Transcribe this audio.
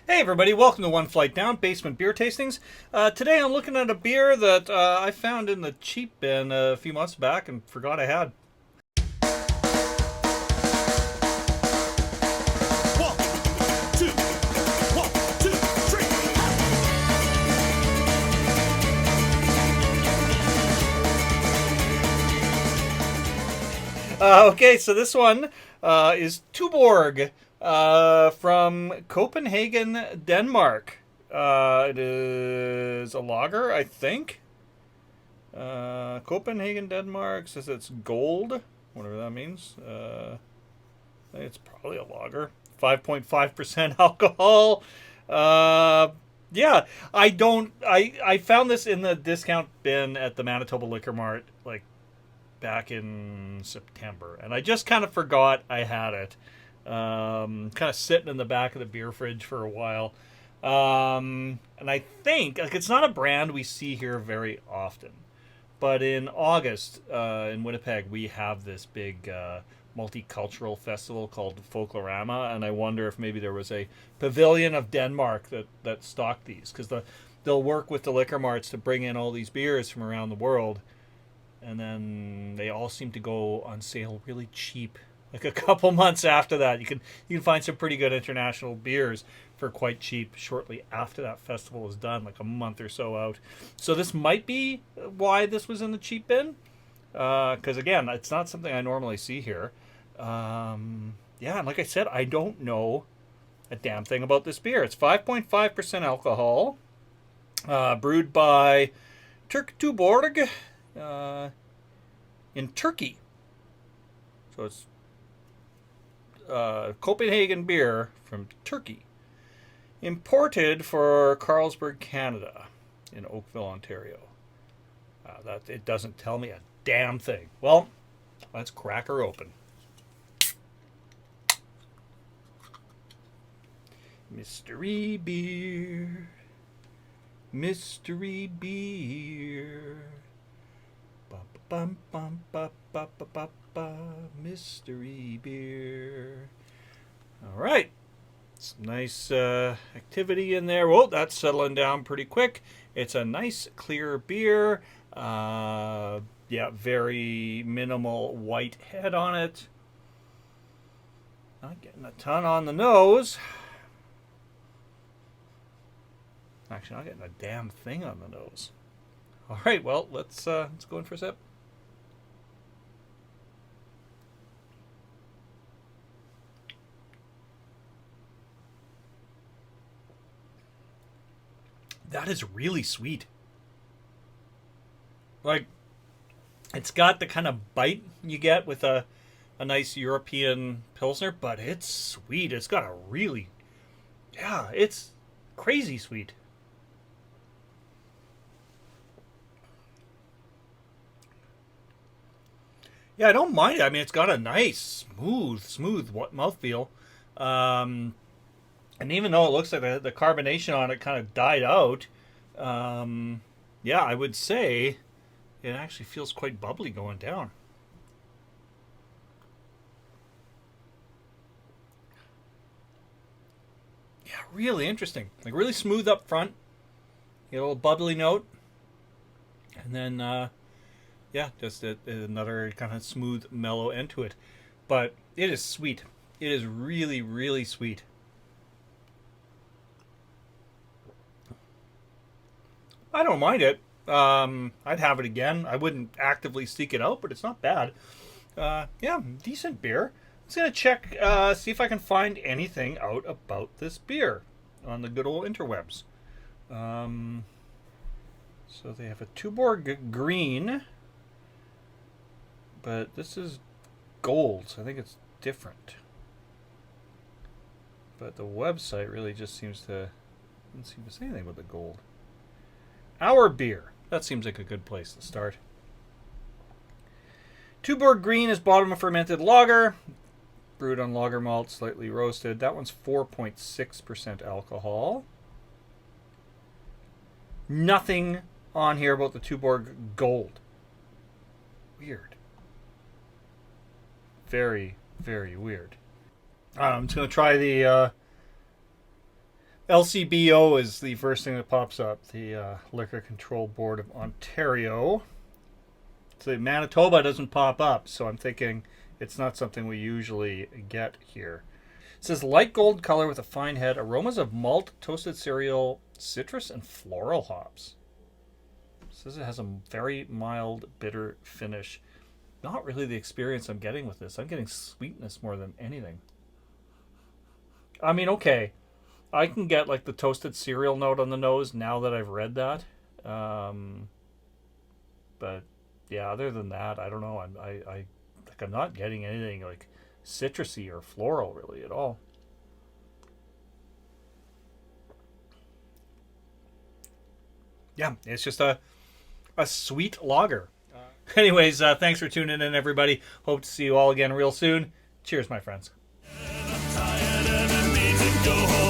Hey everybody, welcome to One Flight Down, Basement Beer Tastings. Today I'm looking at a beer that I found in the cheap bin a few months back and forgot I had. One, two, one, two, three. Okay, so this one is Tuborg from Copenhagen, Denmark. It is a lager, I think. Copenhagen, Denmark says it's gold, whatever that means. I think it's probably a lager. 5.5% alcohol. Yeah, I found this in the discount bin at the Manitoba Liquor Mart like back in September, and I just kind of forgot I had it. Kind of sitting in the back of the beer fridge for a while. And I think like it's not a brand we see here very often. But in August, in Winnipeg, we have this big multicultural festival called Folklorama, and I wonder if maybe there was a pavilion of Denmark that stocked these, because they'll work with the liquor marts to bring in all these beers from around the world, and then they all seem to go on sale really cheap. Like a couple months after that, you can find some pretty good international beers for quite cheap shortly after that festival is done, like a month or so out. So this might be why this was in the cheap bin, because again, it's not something I normally see here. Yeah, and like I said, I don't know a damn thing about this beer. It's 5.5% alcohol, brewed by Tuborg in Turkey. So it's Copenhagen beer from Turkey, imported for Carlsberg, Canada, in Oakville, Ontario. That it doesn't tell me a damn thing. Well, let's crack her open. Mystery beer, mystery beer. Bum bum ba ba ba ba ba. Mystery beer. All right. Some nice activity in there. Well, that's settling down pretty quick. It's a nice clear beer. Yeah, very minimal white head on it. Not getting a ton on the nose. Actually, not getting a damn thing on the nose. All right, well, let's go in for a sip. That is really sweet. Like, it's got the kind of bite you get with a nice European Pilsner, but it's sweet. It's got a really, yeah, it's crazy sweet. Yeah, I don't mind it. I mean, it's got a nice, smooth mouthfeel. Um, and even though it looks like the carbonation on it kind of died out, yeah, I would say it actually feels quite bubbly going down. Yeah, really interesting. Like really smooth up front, get a little bubbly note, and then yeah, just another kind of smooth, mellow end to it. But it is sweet. It is really, really sweet. I don't mind it. I'd have it again. I wouldn't actively seek it out, but it's not bad. Yeah, decent beer. I'm just gonna check, see if I can find anything out about this beer on the good old interwebs. Um, so they have a Tuborg Green, but this is gold, so I think it's different. But the website really just seems to doesn't seem to say anything about the gold. Our beer. That seems like a good place to start. Tuborg Green is bottom of fermented lager, brewed on lager malt, slightly roasted. That one's 4.6% alcohol. Nothing on here about the Tuborg Gold. Weird. Very, very weird. I'm just going to try LCBO is the first thing that pops up. The Liquor Control Board of Ontario. So Manitoba doesn't pop up, so I'm thinking it's not something we usually get here. It says light gold color with a fine head, aromas of malt, toasted cereal, citrus, and floral hops. It says it has a very mild, bitter finish. Not really the experience I'm getting with this. I'm getting sweetness more than anything. I mean, okay, I can get like the toasted cereal note on the nose now that I've read that. But yeah, other than that, I don't know. I'm not getting anything like citrusy or floral really at all. Yeah, it's just a sweet lager. Anyways, thanks for tuning in, everybody. Hope to see you all again real soon. Cheers, my friends. I'm tired and I need to go home.